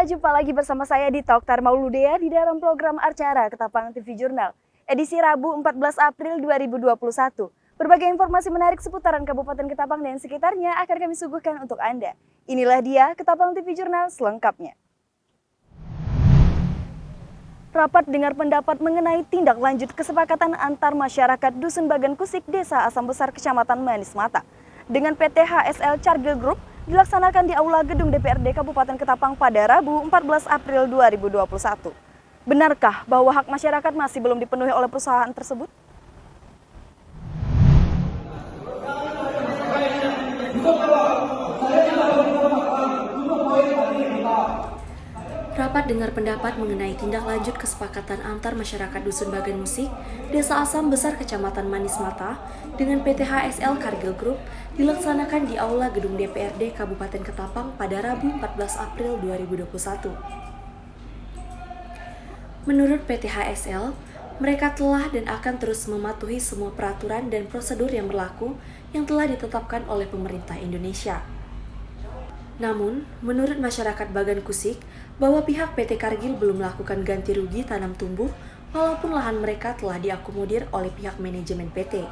jumpa lagi bersama saya di Toktar Mauludea di dalam program acara Ketapang TV Jurnal, edisi Rabu 14 April 2021. Berbagai informasi menarik seputaran Kabupaten Ketapang dan sekitarnya akan kami suguhkan untuk Anda. Inilah dia Ketapang TV Jurnal selengkapnya. Rapat dengar pendapat mengenai tindak lanjut kesepakatan antar masyarakat Dusun Bagan Kusik, Desa Asam Besar, Kecamatan Manis Mata dengan PT HSL Cargill Group dilaksanakan di Aula Gedung DPRD Kabupaten Ketapang pada Rabu 14 April 2021. Benarkah bahwa hak masyarakat masih belum dipenuhi oleh perusahaan tersebut? Rapat dengar pendapat mengenai tindak lanjut kesepakatan antar masyarakat Dusun Bagan Musik, Desa Asam Besar, Kecamatan Manis Mata dengan PT HSL Cargill Group dilaksanakan di Aula Gedung DPRD Kabupaten Ketapang pada Rabu 14 April 2021. Menurut PT HSL, mereka telah dan akan terus mematuhi semua peraturan dan prosedur yang berlaku yang telah ditetapkan oleh pemerintah Indonesia. Namun, menurut masyarakat Bagan Kusik, bahwa pihak PT Cargill belum melakukan ganti rugi tanam tumbuh walaupun lahan mereka telah diakomodir oleh pihak manajemen PT.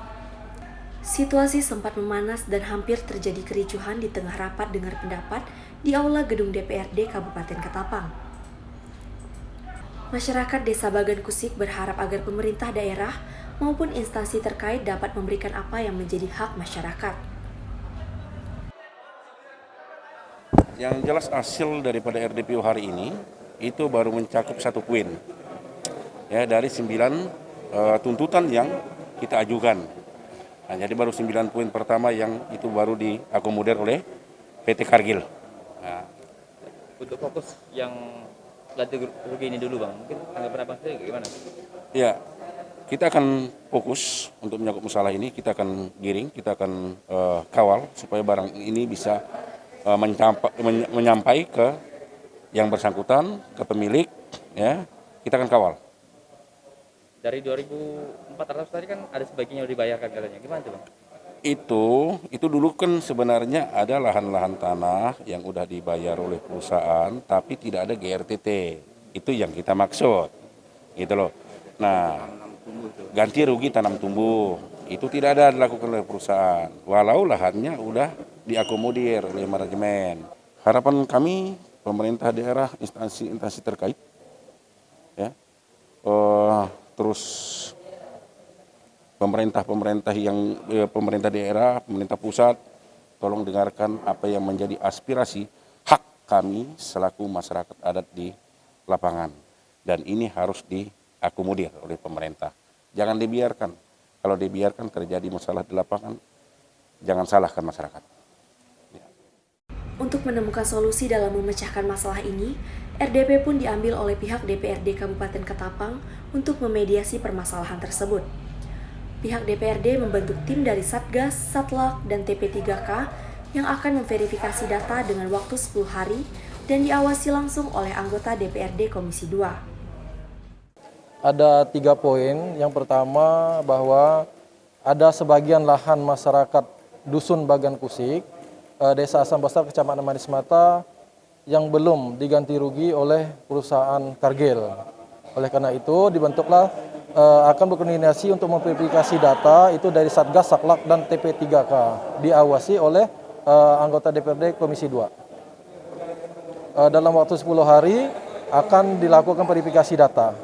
Situasi sempat memanas dan hampir terjadi kericuhan di tengah rapat dengar pendapat di Aula Gedung DPRD Kabupaten Ketapang. Masyarakat Desa Bagan Kusik berharap agar pemerintah daerah maupun instansi terkait dapat memberikan apa yang menjadi hak masyarakat. Yang jelas hasil daripada RDPU hari ini itu baru mencakup 1 poin ya dari 9 tuntutan yang kita ajukan. Nah, jadi baru 9 poin pertama yang itu baru diakomodir oleh PT Cargill. Nah, untuk fokus yang ganti rugi ini dulu Bang, mungkin anggapan Abang sendiri gimana? Ya, kita akan fokus untuk menyangkut masalah ini, kita akan giring, kita akan kawal supaya barang ini bisa menyampai ke yang bersangkutan, ke pemilik, ya, kita akan kawal. Dari 2.400 tadi kan ada sebagian yang dibayarkan katanya, gimana tuh Bang? Itu dulu kan sebenarnya ada lahan-lahan tanah yang udah dibayar oleh perusahaan, tapi tidak ada GRTT. Itu yang kita maksud, gitu loh. Nah, ganti rugi tanam tumbuh itu tidak ada dilakukan oleh perusahaan, walau lahannya udah diakomodir oleh manajemen. Harapan kami pemerintah daerah, instansi terkait, ya, terus pemerintah daerah, pemerintah pusat, tolong dengarkan apa yang menjadi aspirasi hak kami selaku masyarakat adat di lapangan, dan ini harus diakomodir oleh pemerintah. Jangan dibiarkan. Kalau dibiarkan terjadi masalah di lapangan, jangan salahkan masyarakat. Untuk menemukan solusi dalam memecahkan masalah ini, RDP pun diambil oleh pihak DPRD Kabupaten Ketapang untuk memediasi permasalahan tersebut. Pihak DPRD membentuk tim dari Satgas, Satlak, dan TP3K yang akan memverifikasi data dengan waktu 10 hari dan diawasi langsung oleh anggota DPRD Komisi 2. Ada 3 poin. Yang pertama bahwa ada sebagian lahan masyarakat Dusun Bagan Kusik, Desa Asam Besar, Kecamatan Manis Mata yang belum diganti rugi oleh perusahaan Cargill. Oleh karena itu dibentuklah akan berkoordinasi untuk memverifikasi data itu dari Satgas, Saklak, dan TP3K, diawasi oleh anggota DPRD Komisi 2. Dalam waktu 10 hari akan dilakukan verifikasi data.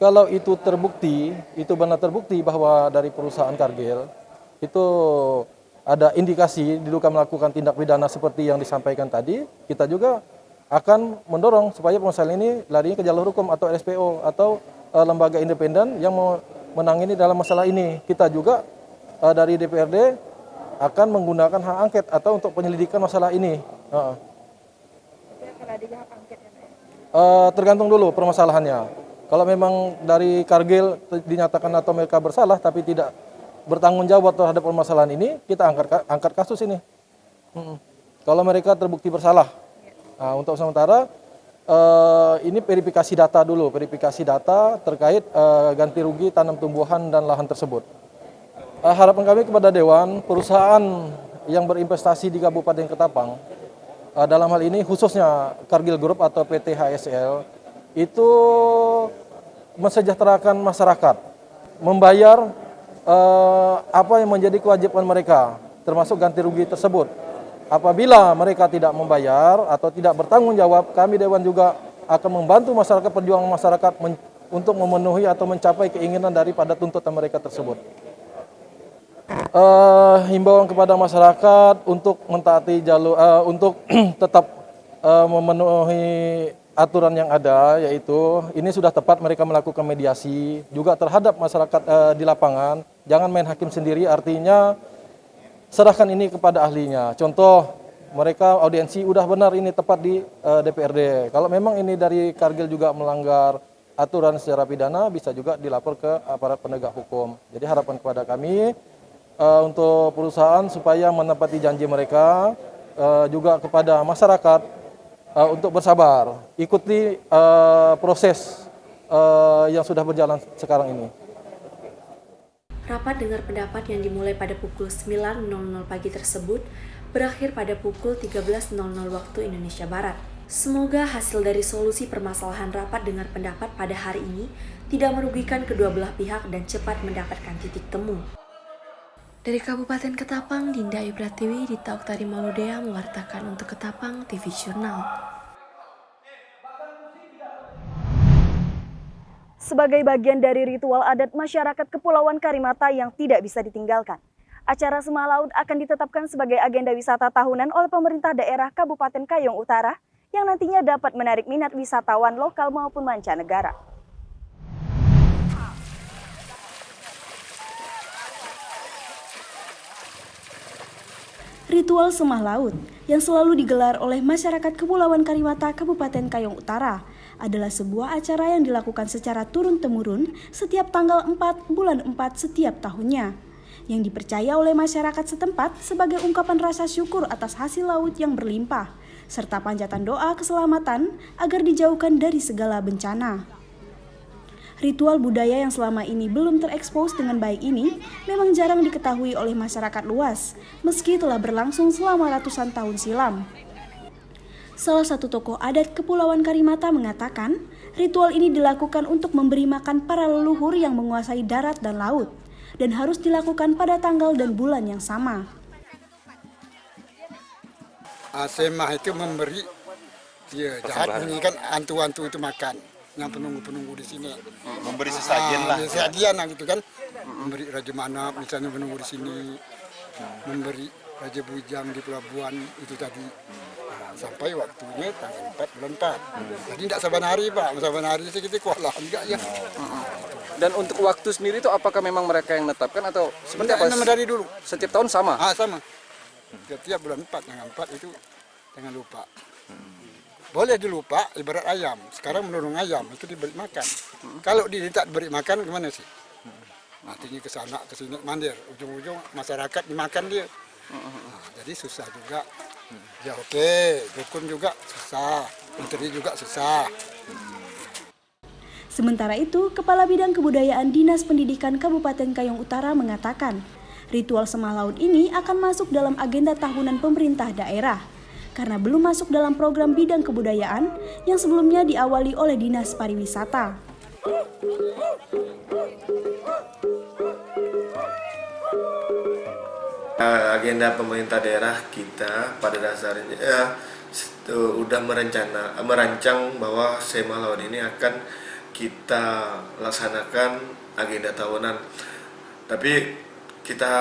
Kalau itu terbukti, itu benar terbukti bahwa dari perusahaan Cargill itu ada indikasi diduga melakukan tindak pidana seperti yang disampaikan tadi, kita juga akan mendorong supaya perusahaan ini larinya ke jalur hukum atau LSPO atau lembaga independen yang menangani dalam masalah ini. Kita juga dari DPRD akan menggunakan hak angket atau untuk penyelidikan masalah ini. Tergantung dulu permasalahannya. Kalau memang dari Cargill dinyatakan atau mereka bersalah tapi tidak bertanggung jawab terhadap permasalahan ini, kita angkat kasus ini. Kalau mereka terbukti bersalah, nah, untuk sementara ini verifikasi data dulu, verifikasi data terkait ganti rugi tanam tumbuhan dan lahan tersebut. Harapan kami kepada Dewan, perusahaan yang berinvestasi di Kabupaten Ketapang dalam hal ini khususnya Cargill Group atau PT HSL itu mensejahterakan masyarakat, membayar apa yang menjadi kewajiban mereka, termasuk ganti rugi tersebut. Apabila mereka tidak membayar atau tidak bertanggung jawab, kami Dewan juga akan membantu masyarakat, perjuangan masyarakat untuk memenuhi atau mencapai keinginan daripada tuntutan mereka tersebut. Himbauan kepada masyarakat untuk mentaati jalur, untuk tetap memenuhi aturan yang ada, yaitu ini sudah tepat mereka melakukan mediasi juga terhadap masyarakat di lapangan. Jangan main hakim sendiri, artinya serahkan ini kepada ahlinya. Contoh, mereka audiensi udah benar ini tepat di DPRD. Kalau memang ini dari Cargill juga melanggar aturan secara pidana, bisa juga dilapor ke aparat penegak hukum. Jadi harapan kepada kami untuk perusahaan supaya menepati janji mereka, juga kepada masyarakat untuk bersabar, ikuti proses yang sudah berjalan sekarang ini. Rapat dengar pendapat yang dimulai pada pukul 9.00 pagi tersebut berakhir pada pukul 13.00 waktu Indonesia Barat. Semoga hasil dari solusi permasalahan rapat dengar pendapat pada hari ini tidak merugikan kedua belah pihak dan cepat mendapatkan titik temu. Dari Kabupaten Ketapang, Dinda Ayu Pratiwi di Tauktari Maludea mewartakan untuk Ketapang TV Jurnal. Sebagai bagian dari ritual adat masyarakat Kepulauan Karimata yang tidak bisa ditinggalkan, acara Semah Laut akan ditetapkan sebagai agenda wisata tahunan oleh pemerintah daerah Kabupaten Kayong Utara yang nantinya dapat menarik minat wisatawan lokal maupun mancanegara. Ritual Semah Laut yang selalu digelar oleh masyarakat Kepulauan Karimata Kabupaten Kayong Utara adalah sebuah acara yang dilakukan secara turun-temurun setiap tanggal 4 bulan 4 setiap tahunnya, yang dipercaya oleh masyarakat setempat sebagai ungkapan rasa syukur atas hasil laut yang berlimpah, serta panjatan doa keselamatan agar dijauhkan dari segala bencana. Ritual budaya yang selama ini belum terekspos dengan baik ini memang jarang diketahui oleh masyarakat luas, meski telah berlangsung selama ratusan tahun silam. Salah satu tokoh adat Kepulauan Karimata mengatakan, ritual ini dilakukan untuk memberi makan para leluhur yang menguasai darat dan laut, dan harus dilakukan pada tanggal dan bulan yang sama. Semah itu memberi, ya jahat ini kan hantu-hantu itu makan, yang penunggu-penunggu di sini. Memberi sesajen lah. Sesajen lah gitu kan, memberi Raja Manap misalnya penunggu di sini, memberi Raja Bujang di pelabuhan itu tadi. Sampai waktunya tanggal 4 bulan 4. Jadi tidak saban hari Pak, saban hari kita kewalahan enggak ya. Dan untuk waktu sendiri itu apakah memang mereka yang menetapkan atau seperti apa? Dari dulu. Setiap tahun sama? Sama. Setiap bulan 4, tanggal 4 itu jangan lupa. Boleh dilupa, ibarat ayam. Sekarang menurung ayam, itu diberi makan. Kalau tidak diberi makan, gimana sih? Matinya ke sana, ke sini, mandir. Ujung-ujung masyarakat dimakan dia. Jadi susah juga. Ya oke, dukun juga susah, menteri juga susah. Sementara itu, Kepala Bidang Kebudayaan Dinas Pendidikan Kabupaten Kayong Utara mengatakan, ritual Semah Laut ini akan masuk dalam agenda tahunan pemerintah daerah, karena belum masuk dalam program bidang kebudayaan yang sebelumnya diawali oleh Dinas Pariwisata. Agenda pemerintah daerah kita pada dasarnya sudah merancang bahwa Semah Laut ini akan kita laksanakan agenda tahunan. Tapi kita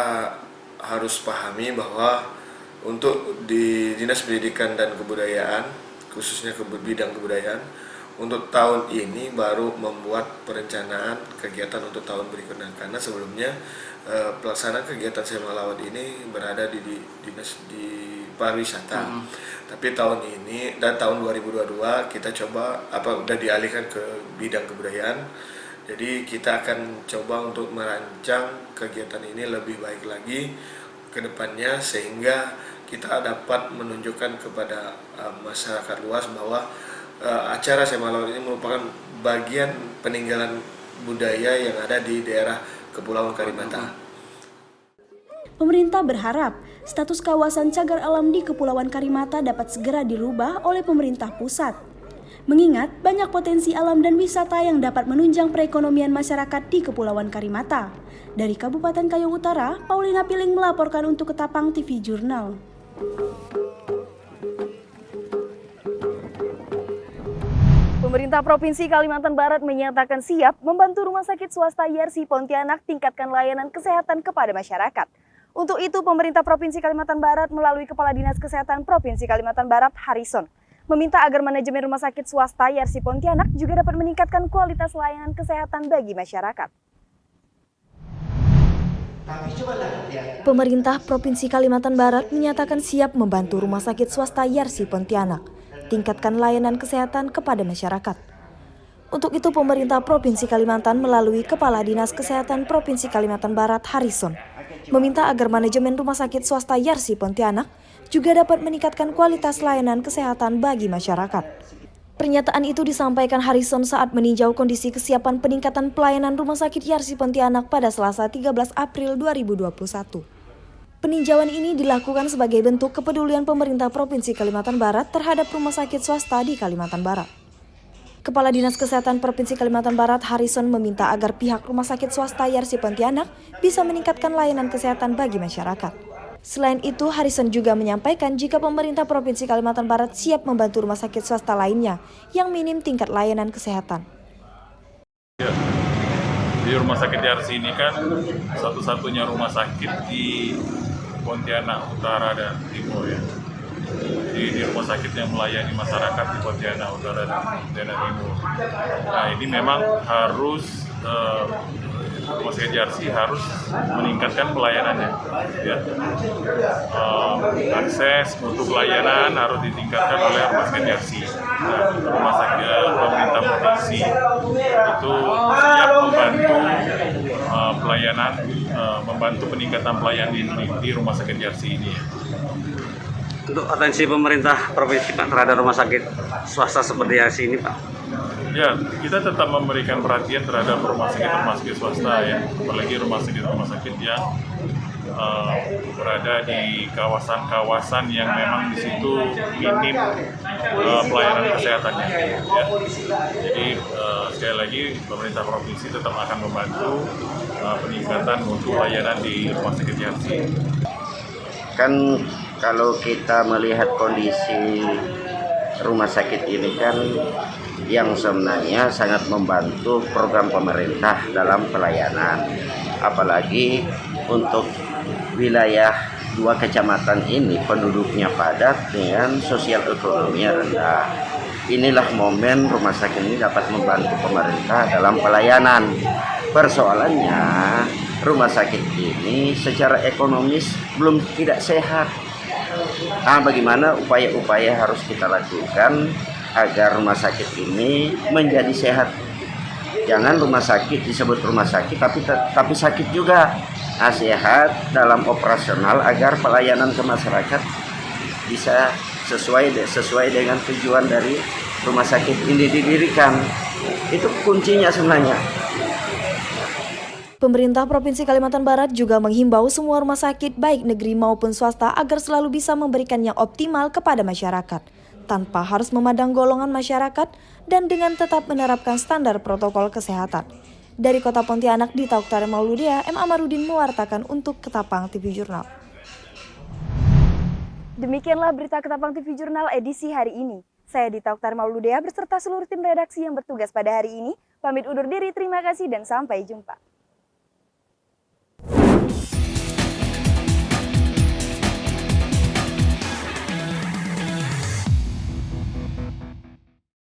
harus pahami bahwa untuk di Dinas Pendidikan dan Kebudayaan, khususnya bidang kebudayaan, untuk tahun ini baru membuat perencanaan kegiatan untuk tahun berikutnya, karena sebelumnya pelaksanaan kegiatan Semah Laut ini berada di Dinas Pariwisata. Tapi tahun ini dan tahun 2022 kita coba udah dialihkan ke bidang kebudayaan. Jadi kita akan coba untuk merancang kegiatan ini lebih baik lagi ke depannya, sehingga kita dapat menunjukkan kepada masyarakat luas bahwa acara Semah Laut ini merupakan bagian peninggalan budaya yang ada di daerah Kepulauan Karimata. Pemerintah berharap status kawasan cagar alam di Kepulauan Karimata dapat segera dirubah oleh pemerintah pusat. Mengingat banyak potensi alam dan wisata yang dapat menunjang perekonomian masyarakat di Kepulauan Karimata. Dari Kabupaten Kayong Utara, Paulina Piling melaporkan untuk Ketapang TV Jurnal. Pemerintah Provinsi Kalimantan Barat menyatakan siap membantu Rumah Sakit Swasta Yarsi Pontianak tingkatkan layanan kesehatan kepada masyarakat. Untuk itu, pemerintah Provinsi Kalimantan Barat melalui Kepala Dinas Kesehatan Provinsi Kalimantan Barat, Harrison, meminta agar manajemen Rumah Sakit Swasta Yarsi Pontianak juga dapat meningkatkan kualitas layanan kesehatan bagi masyarakat. Pemerintah Provinsi Kalimantan Barat menyatakan siap membantu Rumah Sakit Swasta Yarsi Pontianak tingkatkan layanan kesehatan kepada masyarakat. Untuk itu, pemerintah Provinsi Kalimantan melalui Kepala Dinas Kesehatan Provinsi Kalimantan Barat, Harrison, meminta agar manajemen Rumah Sakit Swasta Yarsi Pontianak juga dapat meningkatkan kualitas layanan kesehatan bagi masyarakat. Pernyataan itu disampaikan Harrison saat meninjau kondisi kesiapan peningkatan pelayanan Rumah Sakit Yarsi Pontianak pada Selasa 13 April 2021. Peninjauan ini dilakukan sebagai bentuk kepedulian pemerintah Provinsi Kalimantan Barat terhadap rumah sakit swasta di Kalimantan Barat. Kepala Dinas Kesehatan Provinsi Kalimantan Barat, Harrison, meminta agar pihak Rumah Sakit Swasta Yarsi Pontianak bisa meningkatkan layanan kesehatan bagi masyarakat. Selain itu, Harrison juga menyampaikan jika pemerintah Provinsi Kalimantan Barat siap membantu rumah sakit swasta lainnya yang minim tingkat layanan kesehatan. Di Rumah Sakit Yarsi ini kan satu-satunya rumah sakit di Pontianak Utara dan Timur ya. Di rumah sakit yang melayani masyarakat di Pontianak Utara dan Timur. Nah ini memang harus Rumah Sakit Yarsi harus meningkatkan pelayanannya. Ya. Akses untuk pelayanan harus ditingkatkan oleh Rumah Sakit Yarsi. Nah, Rumah Sakit pemerintah provinsi itu siap membantu pelayanan, membantu peningkatan pelayanan di Rumah Sakit Yarsi ini. Ya. Untuk atensi pemerintah provinsi Pak terhadap rumah sakit swasta seperti Yarsi ini Pak? Ya, kita tetap memberikan perhatian terhadap rumah sakit swasta ya, apalagi rumah sakit yang berada di kawasan-kawasan yang memang di situ minim pelayanan kesehatannya. Ya. Jadi sekali lagi pemerintah provinsi tetap akan membantu peningkatan untuk layanan di rumah sakit Yarsi. Kan kalau kita melihat kondisi rumah sakit ini kan yang sebenarnya sangat membantu program pemerintah dalam pelayanan, apalagi untuk wilayah 2 kecamatan ini penduduknya padat dengan sosial ekonominya rendah. Inilah momen rumah sakit ini dapat membantu pemerintah dalam pelayanan. Persoalannya rumah sakit ini secara ekonomis belum tidak sehat. Nah, bagaimana upaya-upaya harus kita lakukan agar rumah sakit ini menjadi sehat? Jangan rumah sakit disebut rumah sakit tapi sakit juga. Nah, sehat dalam operasional agar pelayanan ke masyarakat bisa sesuai dengan tujuan dari rumah sakit ini didirikan. Itu kuncinya sebenarnya. Pemerintah Provinsi Kalimantan Barat juga menghimbau semua rumah sakit baik negeri maupun swasta agar selalu bisa memberikan yang optimal kepada masyarakat, tanpa harus memandang golongan masyarakat dan dengan tetap menerapkan standar protokol kesehatan. Dari Kota Pontianak, Dita Oktare Mauludea, M. Amarudin mewartakan untuk Ketapang TV Jurnal. Demikianlah berita Ketapang TV Jurnal edisi hari ini. Saya Dita Oktare Mauludea beserta seluruh tim redaksi yang bertugas pada hari ini. Pamit undur diri, terima kasih dan sampai jumpa.